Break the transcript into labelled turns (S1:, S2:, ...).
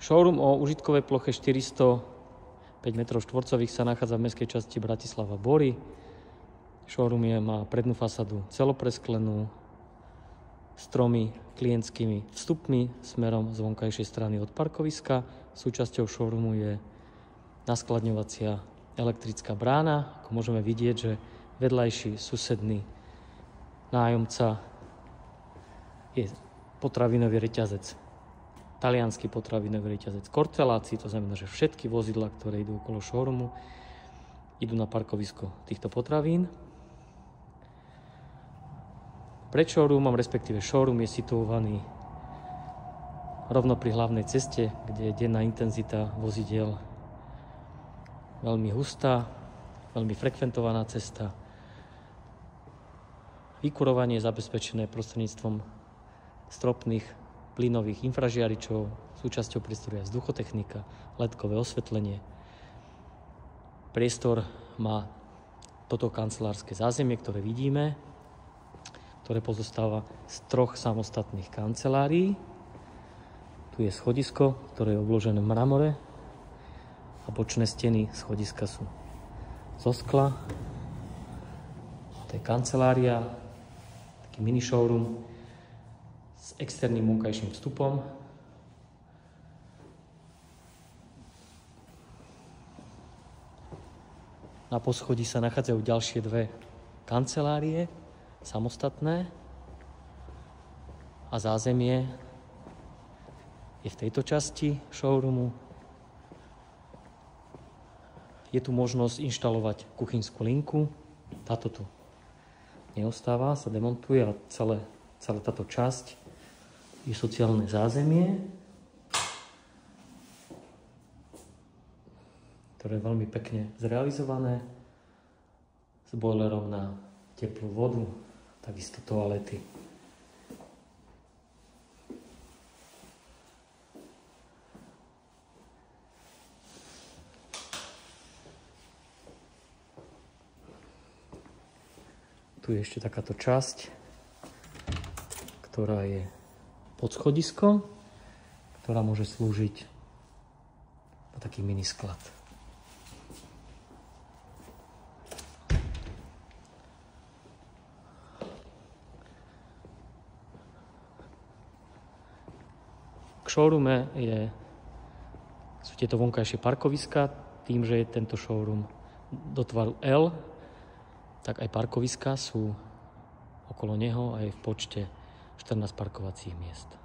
S1: Showroom o užitkovej ploche 405 m2 sa nachádza v mestskej časti Bratislava Bory. Showroom má prednú fasádu celopresklenú s 3 klientskými vstupmi smerom z vonkajšej strany od parkoviska. Súčasťou showroomu je naskladňovacia elektrická brána. Ako môžeme vidieť, že vedľajší susedný nájomca je potravinový reťazec. Taliansky potravinový reťazec Corteláci, to znamená, že všetky vozidlá, ktoré idú okolo showroomu, idú na parkovisko týchto potravín. Pred showroomom, respektíve showroom je situovaný rovno pri hlavnej ceste, kde je denná intenzita vozidiel veľmi hustá, veľmi frekventovaná cesta. Vykurovanie je zabezpečené prostredníctvom stropných plynových infražiaričov, súčasťou priestoru je vzduchotechnika, LED-kové osvetlenie. Priestor má toto kancelárske zázemie, ktoré vidíme, ktoré pozostáva z 3 samostatných kancelárií. Tu je schodisko, ktoré je obložené v mramore a bočné steny schodiska sú zo skla. To je kancelária, taký mini showroom s externým vonkajším vstupom. Na poschodí sa nachádzajú ďalšie 2 kancelárie, samostatné, a zázemie je v tejto časti showroomu. Je tu možnosť inštalovať kuchynskú linku. Táto tu neostáva, sa demontuje a celá táto časť je sociálne zázemie, ktoré je veľmi pekne zrealizované s bojlerom na teplú vodu, takisto toalety. Tu je ešte takáto časť, ktorá je podschodisko, ktorá môže slúžiť na taký mini sklad. K showroome sú tieto vonkajšie parkoviska. Tým, že je tento showroom do tvaru L, tak aj parkoviska sú okolo neho aj v počte 14 parkovacích miest.